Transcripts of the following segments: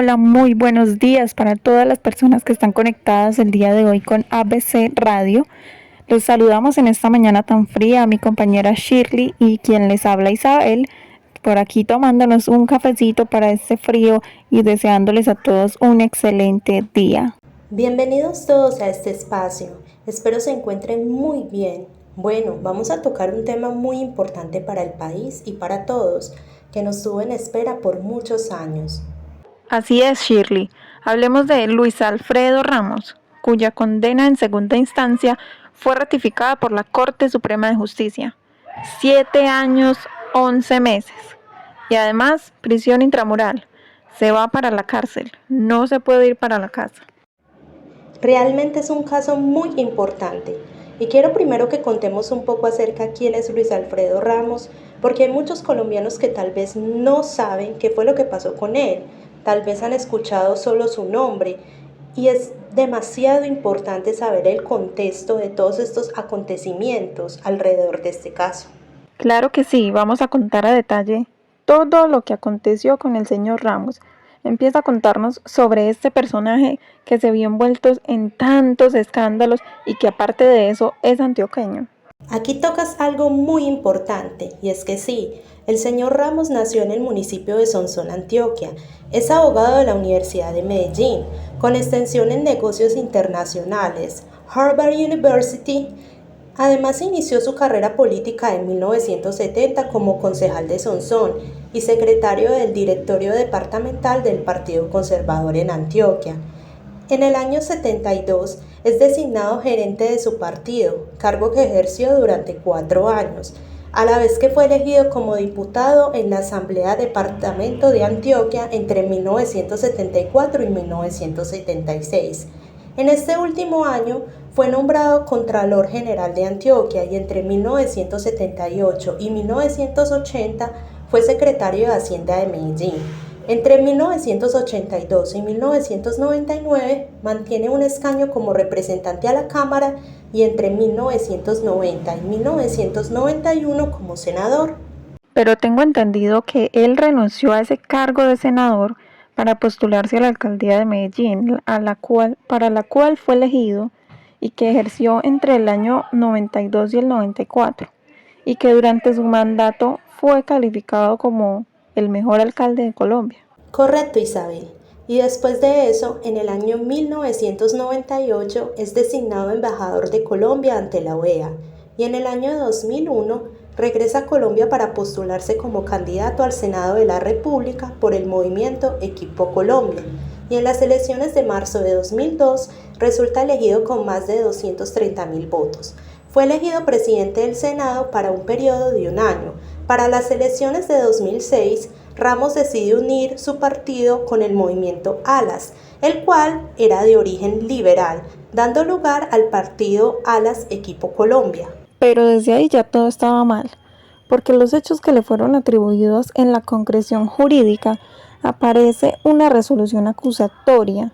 Hola, muy buenos días para todas las personas que están conectadas el día de hoy con ABC Radio. Los saludamos en esta mañana tan fría a mi compañera Shirley y quien les habla Isabel, por aquí tomándonos un cafecito para este frío y deseándoles a todos un excelente día. Bienvenidos todos a este espacio. Espero se encuentren muy bien. Bueno, vamos a tocar un tema muy importante para el país y para todos, que nos tuvo en espera por muchos años. Así es, Shirley. Hablemos de Luis Alfredo Ramos, cuya condena en segunda instancia fue ratificada por la Corte Suprema de Justicia. 7 años, 11 meses. Y además, prisión intramural. Se va para la cárcel. No se puede ir para la casa. Realmente es un caso muy importante y quiero primero que contemos un poco acerca de quién es Luis Alfredo Ramos, porque hay muchos colombianos que tal vez no saben qué fue lo que pasó con él, tal vez han escuchado solo su nombre y es demasiado importante saber el contexto de todos estos acontecimientos alrededor de este caso. Claro que sí, vamos a contar a detalle todo lo que aconteció con el señor Ramos. Empieza a contarnos sobre este personaje que se vio envuelto en tantos escándalos y que aparte de eso es antioqueño. Aquí tocas algo muy importante, y es que sí, el señor Ramos nació en el municipio de Sonsón, Antioquia. Es abogado de la Universidad de Medellín, con extensión en negocios internacionales, Harvard University. Además, inició su carrera política en 1970 como concejal de Sonsón y secretario del directorio departamental del Partido Conservador en Antioquia. En el año 72 es designado gerente de su partido, cargo que ejerció durante 4 años, a la vez que fue elegido como diputado en la Asamblea Departamento de Antioquia entre 1974 y 1976. En este último año fue nombrado Contralor General de Antioquia y entre 1978 y 1980 fue secretario de Hacienda de Medellín. Entre 1982 y 1999 mantiene un escaño como representante a la Cámara y entre 1990 y 1991 como senador. Pero tengo entendido que él renunció a ese cargo de senador para postularse a la alcaldía de Medellín, para la cual fue elegido y que ejerció entre el año 92 y el 94, y que durante su mandato fue calificado como el mejor alcalde de Colombia. Correcto, Isabel. Y después de eso, en el año 1998 es designado embajador de Colombia ante la OEA y en el año 2001 regresa a Colombia para postularse como candidato al Senado de la República por el movimiento Equipo Colombia y en las elecciones de marzo de 2002 resulta elegido con más de 230.000 votos. Fue elegido presidente del Senado para un periodo de un año. Para las elecciones de 2006, Ramos decide unir su partido con el movimiento Alas, el cual era de origen liberal, dando lugar al partido Alas Equipo Colombia. Pero desde ahí ya todo estaba mal, porque los hechos que le fueron atribuidos en la concreción jurídica aparece una resolución acusatoria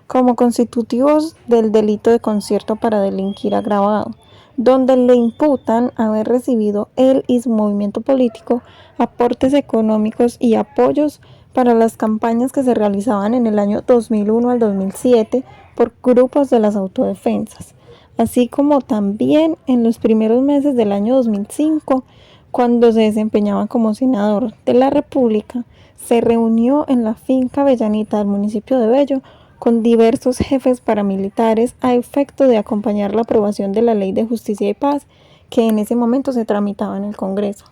como constitutivos del delito de concierto para delinquir agravado, donde le imputan haber recibido él y su movimiento político aportes económicos y apoyos para las campañas que se realizaban en el año 2001 al 2007 por grupos de las autodefensas, así como también en los primeros meses del año 2005, cuando se desempeñaba como senador de la República, se reunió en la finca Avellanita del municipio de Bello con diversos jefes paramilitares a efecto de acompañar la aprobación de la Ley de Justicia y Paz que en ese momento se tramitaba en el Congreso.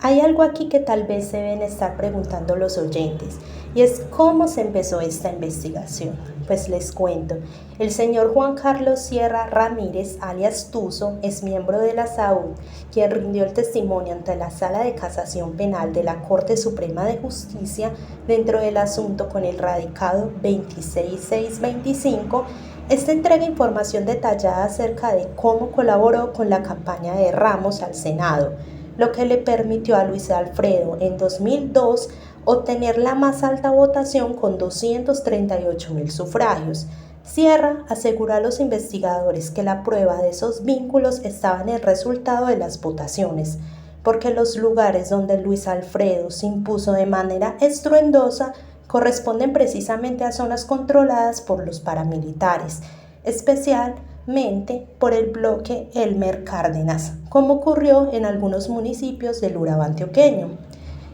Hay algo aquí que tal vez se deben estar preguntando los oyentes, y es cómo se empezó esta investigación. Pues les cuento, el señor Juan Carlos Sierra Ramírez, alias Tuzo, es miembro de la SAUD, quien rindió el testimonio ante la Sala de Casación Penal de la Corte Suprema de Justicia dentro del asunto con el radicado 26625. Esta entrega información detallada acerca de cómo colaboró con la campaña de Ramos al Senado, lo que le permitió a Luis Alfredo en 2002 obtener la más alta votación con 238.000 sufragios. Sierra aseguró a los investigadores que la prueba de esos vínculos estaba en el resultado de las votaciones, porque los lugares donde Luis Alfredo se impuso de manera estruendosa corresponden precisamente a zonas controladas por los paramilitares, especialmente por el bloque Elmer Cárdenas, como ocurrió en algunos municipios del Urabá antioqueño.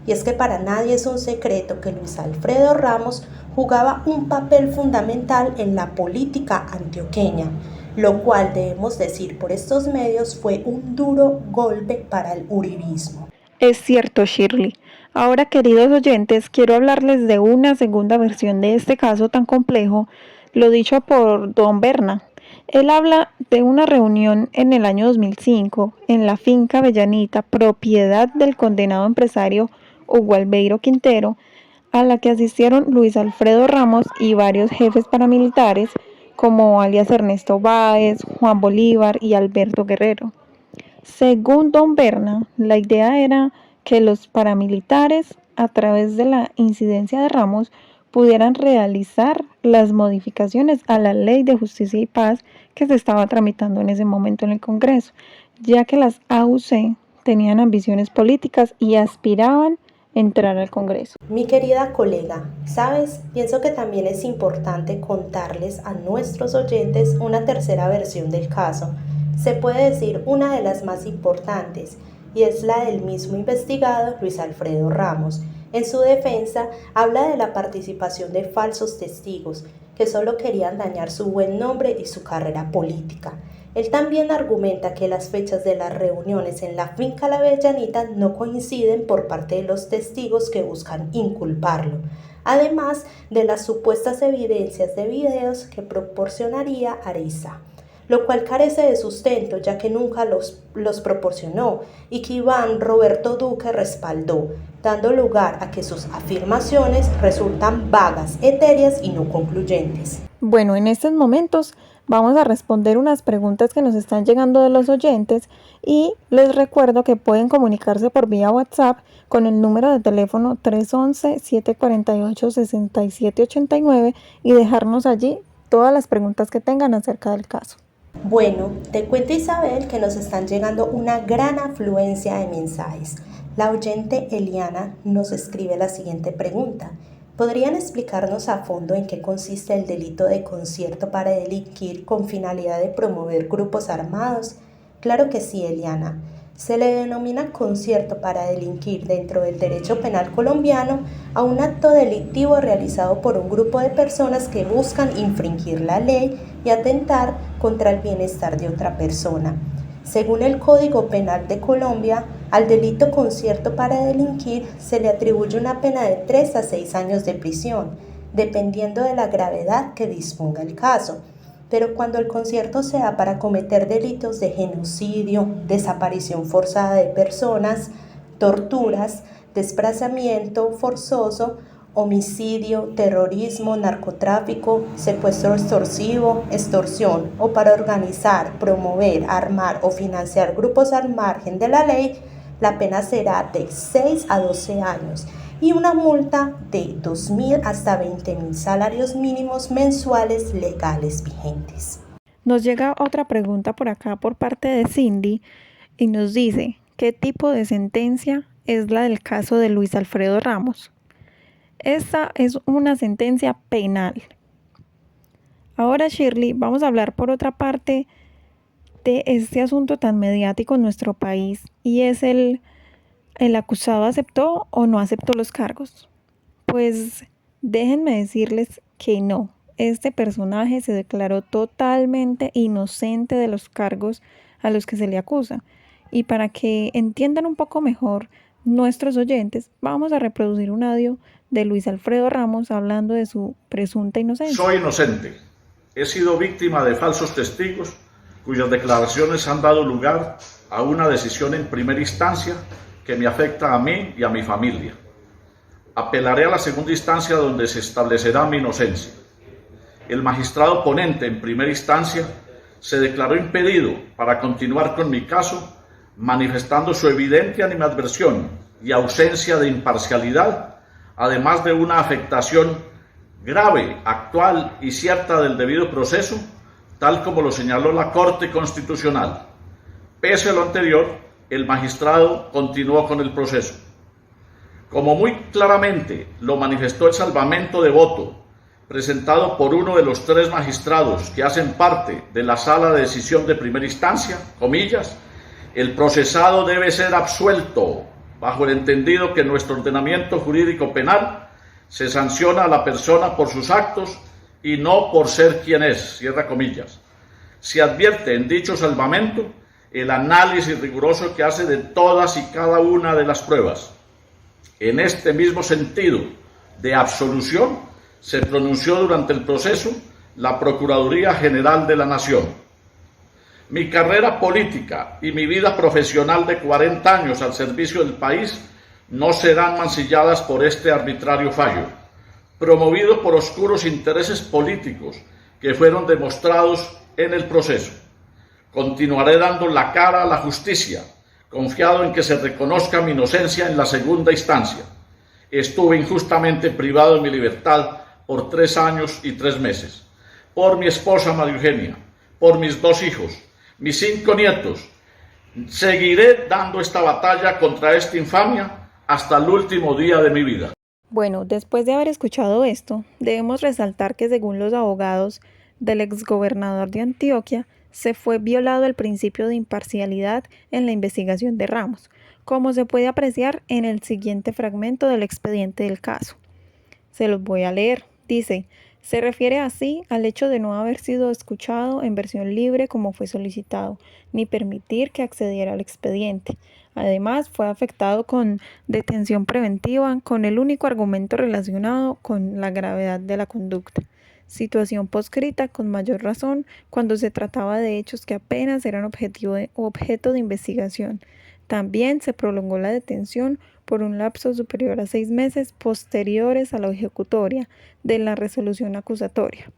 Y es que para nadie es un secreto que Luis Alfredo Ramos jugaba un papel fundamental en la política antioqueña, lo cual debemos decir por estos medios fue un duro golpe para el uribismo. Es cierto, Shirley. Ahora, queridos oyentes, quiero hablarles de una segunda versión de este caso tan complejo, lo dicho por don Berna. Él habla de una reunión en el año 2005 en la finca Avellanita, propiedad del condenado empresario Hugo Albeiro Quintero, a la que asistieron Luis Alfredo Ramos y varios jefes paramilitares como alias Ernesto Báez, Juan Bolívar y Alberto Guerrero. Según don Berna, la idea era que los paramilitares, a través de la incidencia de Ramos, pudieran realizar las modificaciones a la Ley de Justicia y Paz que se estaba tramitando en ese momento en el Congreso, ya que las AUC tenían ambiciones políticas y aspiraban a entrar al Congreso. Mi querida colega, ¿sabes? Pienso que también es importante contarles a nuestros oyentes una tercera versión del caso. Se puede decir una de las más importantes, y es la del mismo investigado Luis Alfredo Ramos. En su defensa, habla de la participación de falsos testigos que solo querían dañar su buen nombre y su carrera política. Él también argumenta que las fechas de las reuniones en la finca La Avellanita no coinciden por parte de los testigos que buscan inculparlo, además de las supuestas evidencias de videos que proporcionaría Ariza, lo cual carece de sustento ya que nunca los proporcionó y que Iván Roberto Duque respaldó, dando lugar a que sus afirmaciones resultan vagas, etéreas y no concluyentes. Bueno, en estos momentos vamos a responder unas preguntas que nos están llegando de los oyentes y les recuerdo que pueden comunicarse por vía WhatsApp con el número de teléfono 311-748-6789 y dejarnos allí todas las preguntas que tengan acerca del caso. Bueno, te cuenta Isabel que nos están llegando una gran afluencia de mensajes. La oyente Eliana nos escribe la siguiente pregunta. ¿Podrían explicarnos a fondo en qué consiste el delito de concierto para delinquir con finalidad de promover grupos armados? Claro que sí, Eliana. Se le denomina concierto para delinquir dentro del derecho penal colombiano a un acto delictivo realizado por un grupo de personas que buscan infringir la ley y atentar contra el bienestar de otra persona. Según el Código Penal de Colombia, al delito concierto para delinquir se le atribuye una pena de 3 a 6 años de prisión, dependiendo de la gravedad que disponga el caso. Pero cuando el concierto sea para cometer delitos de genocidio, desaparición forzada de personas, torturas, desplazamiento forzoso, homicidio, terrorismo, narcotráfico, secuestro extorsivo, extorsión o para organizar, promover, armar o financiar grupos al margen de la ley, la pena será de 6 a 12 años y una multa de 2.000 hasta 20.000 salarios mínimos mensuales legales vigentes. Nos llega otra pregunta por acá por parte de Cindy y nos dice, ¿qué tipo de sentencia es la del caso de Luis Alfredo Ramos? Esta es una sentencia penal. Ahora, Shirley, vamos a hablar por otra parte de este asunto tan mediático en nuestro país y es el acusado aceptó o no aceptó los cargos. Pues déjenme decirles que no. Este personaje se declaró totalmente inocente de los cargos a los que se le acusa. Y para que entiendan un poco mejor nuestros oyentes, vamos a reproducir un audio de Luis Alfredo Ramos hablando de su presunta inocencia. Soy inocente. He sido víctima de falsos testigos cuyas declaraciones han dado lugar a una decisión en primera instancia que me afecta a mí y a mi familia. Apelaré a la segunda instancia donde se establecerá mi inocencia. El magistrado ponente en primera instancia se declaró impedido para continuar con mi caso, manifestando su evidente animadversión y ausencia de imparcialidad, además de una afectación grave, actual y cierta del debido proceso, tal como lo señaló la Corte Constitucional. Pese a lo anterior, el magistrado continuó con el proceso. Como muy claramente lo manifestó el salvamento de voto presentado por uno de los 3 magistrados que hacen parte de la sala de decisión de primera instancia, comillas, el procesado debe ser absuelto bajo el entendido que en nuestro ordenamiento jurídico penal se sanciona a la persona por sus actos y no por ser quien es, cierra comillas. Se advierte en dicho salvamento el análisis riguroso que hace de todas y cada una de las pruebas. En este mismo sentido de absolución se pronunció durante el proceso la Procuraduría General de la Nación. Mi carrera política y mi vida profesional de 40 años al servicio del país no serán mancilladas por este arbitrario fallo, promovido por oscuros intereses políticos que fueron demostrados en el proceso. Continuaré dando la cara a la justicia, confiado en que se reconozca mi inocencia en la segunda instancia. Estuve injustamente privado de mi libertad por 3 años y 3 meses. Por mi esposa María Eugenia, por mis 2 hijos, mis 5 nietos. Seguiré dando esta batalla contra esta infamia hasta el último día de mi vida. Bueno, después de haber escuchado esto, debemos resaltar que según los abogados del exgobernador de Antioquia, se fue violado el principio de imparcialidad en la investigación de Ramos, como se puede apreciar en el siguiente fragmento del expediente del caso. Se los voy a leer. Dice, se refiere así al hecho de no haber sido escuchado en versión libre como fue solicitado, ni permitir que accediera al expediente. Además, fue afectado con detención preventiva con el único argumento relacionado con la gravedad de la conducta. Situación poscrita con mayor razón cuando se trataba de hechos que apenas eran objeto de investigación. También se prolongó la detención por un lapso superior a 6 meses posteriores a la ejecutoria de la resolución acusatoria,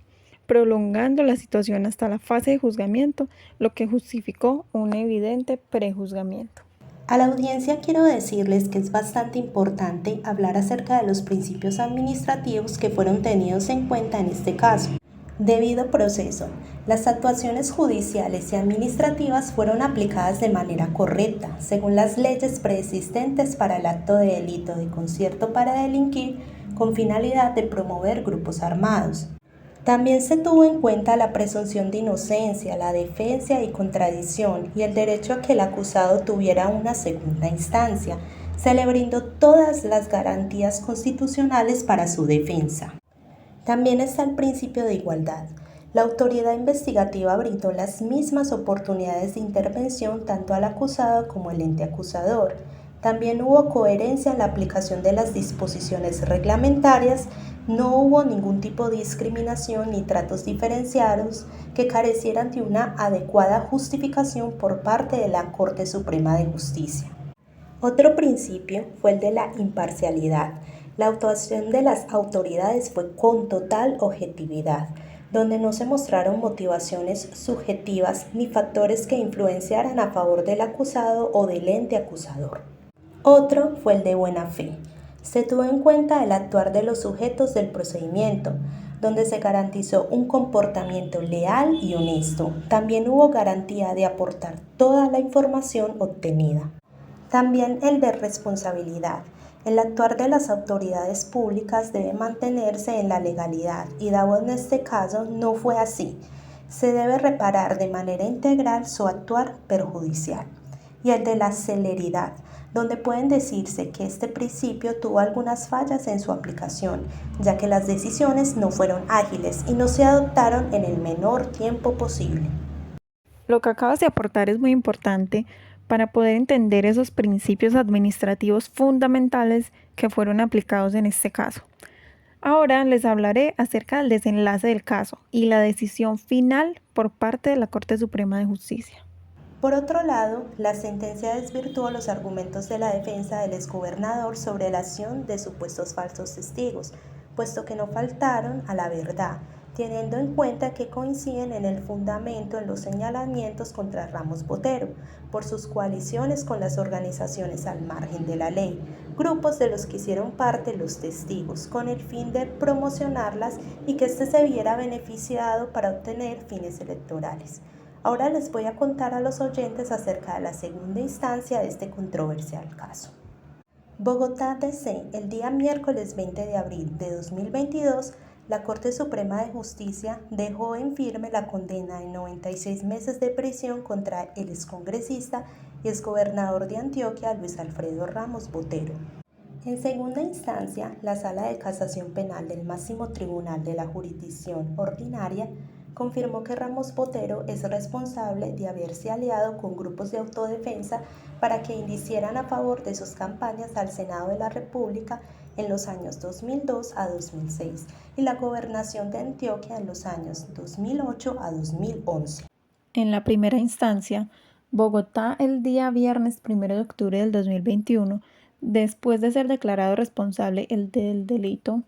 prolongando la situación hasta la fase de juzgamiento, lo que justificó un evidente prejuzgamiento. A la audiencia quiero decirles que es bastante importante hablar acerca de los principios administrativos que fueron tenidos en cuenta en este caso. Debido proceso, las actuaciones judiciales y administrativas fueron aplicadas de manera correcta, según las leyes preexistentes para el acto de delito de concierto para delinquir con finalidad de promover grupos armados. También se tuvo en cuenta la presunción de inocencia, la defensa y contradicción y el derecho a que el acusado tuviera una segunda instancia. Se le brindó todas las garantías constitucionales para su defensa. También está el principio de igualdad. La autoridad investigativa brindó las mismas oportunidades de intervención tanto al acusado como al ente acusador. También hubo coherencia en la aplicación de las disposiciones reglamentarias, no hubo ningún tipo de discriminación ni tratos diferenciados que carecieran de una adecuada justificación por parte de la Corte Suprema de Justicia. Otro principio fue el de la imparcialidad. La actuación de las autoridades fue con total objetividad, donde no se mostraron motivaciones subjetivas ni factores que influenciaran a favor del acusado o del ente acusador. Otro fue el de buena fe. Se tuvo en cuenta el actuar de los sujetos del procedimiento, donde se garantizó un comportamiento leal y honesto. También hubo garantía de aportar toda la información obtenida. También el de responsabilidad. El actuar de las autoridades públicas debe mantenerse en la legalidad y dado en este caso no fue así. Se debe reparar de manera integral su actuar perjudicial. Y el de la celeridad, donde pueden decirse que este principio tuvo algunas fallas en su aplicación, ya que las decisiones no fueron ágiles y no se adoptaron en el menor tiempo posible. Lo que acabas de aportar es muy importante para poder entender esos principios administrativos fundamentales que fueron aplicados en este caso. Ahora les hablaré acerca del desenlace del caso y la decisión final por parte de la Corte Suprema de Justicia. Por otro lado, la sentencia desvirtuó los argumentos de la defensa del exgobernador sobre la acción de supuestos falsos testigos, puesto que no faltaron a la verdad, teniendo en cuenta que coinciden en el fundamento en los señalamientos contra Ramos Botero, por sus coaliciones con las organizaciones al margen de la ley, grupos de los que hicieron parte los testigos, con el fin de promocionarlas y que éste se viera beneficiado para obtener fines electorales. Ahora les voy a contar a los oyentes acerca de la segunda instancia de este controversial caso. Bogotá, D.C. El día miércoles 20 de abril de 2022, la Corte Suprema de Justicia dejó en firme la condena de 96 meses de prisión contra el excongresista y exgobernador de Antioquia, Luis Alfredo Ramos Botero. En segunda instancia, la Sala de Casación Penal del Máximo Tribunal de la Jurisdicción Ordinaria confirmó que Ramos Botero es responsable de haberse aliado con grupos de autodefensa para que indicieran a favor de sus campañas al Senado de la República en los años 2002 a 2006 y la gobernación de Antioquia en los años 2008 a 2011. En la primera instancia, Bogotá, el día viernes 1 de octubre del 2021, después de ser declarado responsable del delito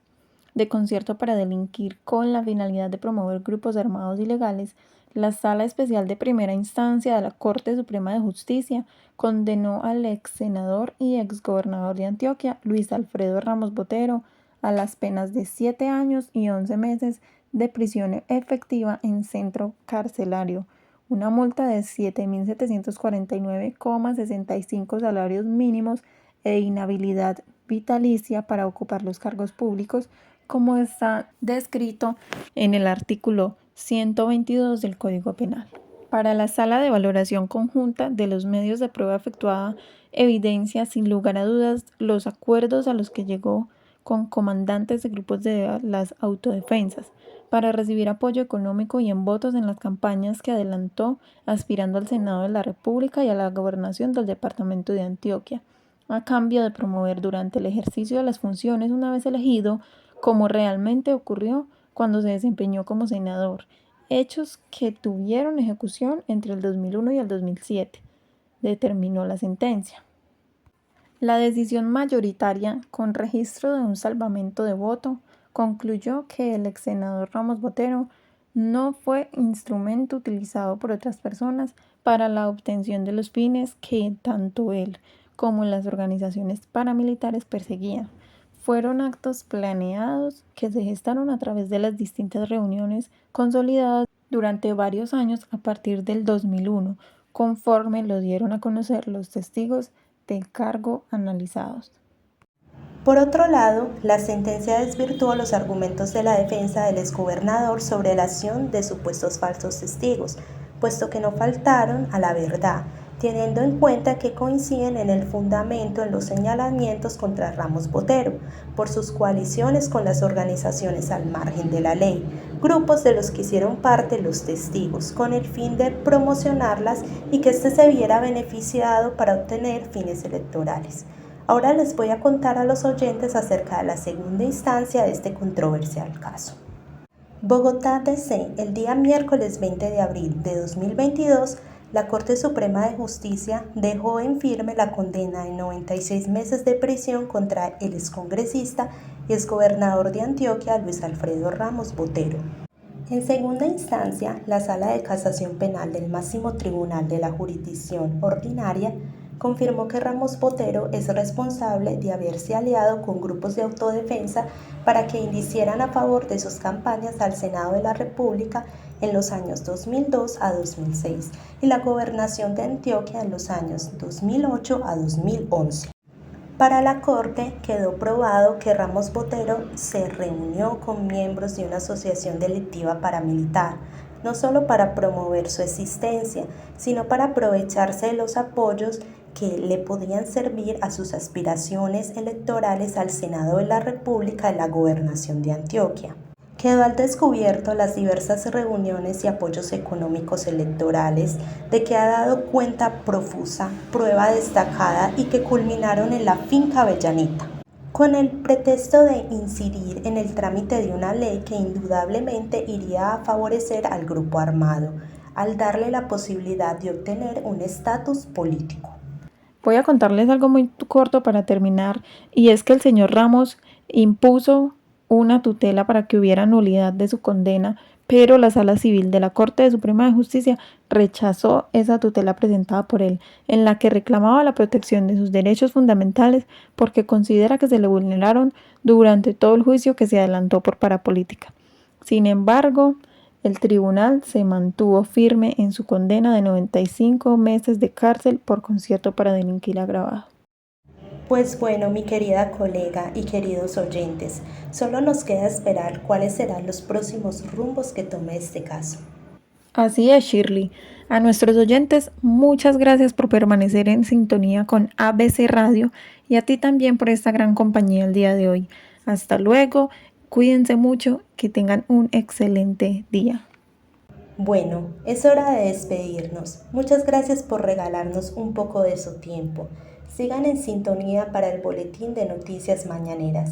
de concierto para delinquir con la finalidad de promover grupos armados ilegales, la Sala Especial de Primera Instancia de la Corte Suprema de Justicia condenó al ex senador y ex gobernador de Antioquia, Luis Alfredo Ramos Botero, a las penas de 7 años y 11 meses de prisión efectiva en centro carcelario, una multa de 7.749,65 salarios mínimos e inhabilidad vitalicia para ocupar los cargos públicos, como está descrito en el artículo 122 del Código Penal. Para la Sala de Valoración Conjunta de los medios de prueba efectuada evidencia sin lugar a dudas los acuerdos a los que llegó con comandantes de grupos de las autodefensas para recibir apoyo económico y en votos en las campañas que adelantó aspirando al Senado de la República y a la gobernación del departamento de Antioquia, a cambio de promover durante el ejercicio de las funciones una vez elegido, como realmente ocurrió cuando se desempeñó como senador, hechos que tuvieron ejecución entre el 2001 y el 2007, determinó la sentencia. La decisión mayoritaria, con registro de un salvamento de voto, concluyó que el ex senador Ramos Botero no fue instrumento utilizado por otras personas para la obtención de los fines que tanto él como las organizaciones paramilitares perseguían. Fueron actos planeados que se gestaron a través de las distintas reuniones consolidadas durante varios años a partir del 2001, conforme lo dieron a conocer los testigos del cargo analizados. Por otro lado, la sentencia desvirtuó los argumentos de la defensa del exgobernador sobre la acción de supuestos falsos testigos, puesto que no faltaron a la verdad, teniendo en cuenta que coinciden en el fundamento en los señalamientos contra Ramos Botero, por sus coaliciones con las organizaciones al margen de la ley, grupos de los que hicieron parte los testigos, con el fin de promocionarlas y que éste se viera beneficiado para obtener fines electorales. Ahora les voy a contar a los oyentes acerca de la segunda instancia de este controversial caso. Bogotá, D.C. El día miércoles 20 de abril de 2022, la Corte Suprema de Justicia dejó en firme la condena de 96 meses de prisión contra el excongresista y exgobernador de Antioquia, Luis Alfredo Ramos Botero. En segunda instancia, la Sala de Casación Penal del Máximo Tribunal de la Jurisdicción Ordinaria confirmó que Ramos Botero es responsable de haberse aliado con grupos de autodefensa para que indicieran a favor de sus campañas al Senado de la República en los años 2002 a 2006 y la gobernación de Antioquia en los años 2008 a 2011. Para la Corte quedó probado que Ramos Botero se reunió con miembros de una asociación delictiva paramilitar, no solo para promover su existencia, sino para aprovecharse de los apoyos que le podían servir a sus aspiraciones electorales al Senado de la República y la gobernación de Antioquia. Quedó al descubierto las diversas reuniones y apoyos económicos electorales de que ha dado cuenta profusa, prueba destacada y que culminaron en la finca Avellanita, con el pretexto de incidir en el trámite de una ley que indudablemente iría a favorecer al grupo armado, al darle la posibilidad de obtener un estatus político. Voy a contarles algo muy corto para terminar, y es que el señor Ramos impuso una tutela para que hubiera nulidad de su condena, pero la Sala Civil de la Corte Suprema de Justicia rechazó esa tutela presentada por él, en la que reclamaba la protección de sus derechos fundamentales porque considera que se le vulneraron durante todo el juicio que se adelantó por parapolítica. Sin embargo, el tribunal se mantuvo firme en su condena de 95 meses de cárcel por concierto para delinquir agravado. Pues bueno, mi querida colega y queridos oyentes, solo nos queda esperar cuáles serán los próximos rumbos que tome este caso. Así es, Shirley. A nuestros oyentes, muchas gracias por permanecer en sintonía con ABC Radio y a ti también por esta gran compañía el día de hoy. Hasta luego, cuídense mucho, que tengan un excelente día. Bueno, es hora de despedirnos. Muchas gracias por regalarnos un poco de su tiempo. Sigan en sintonía para el boletín de noticias mañaneras.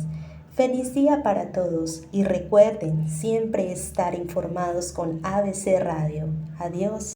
Feliz día para todos y recuerden siempre estar informados con ABC Radio. Adiós.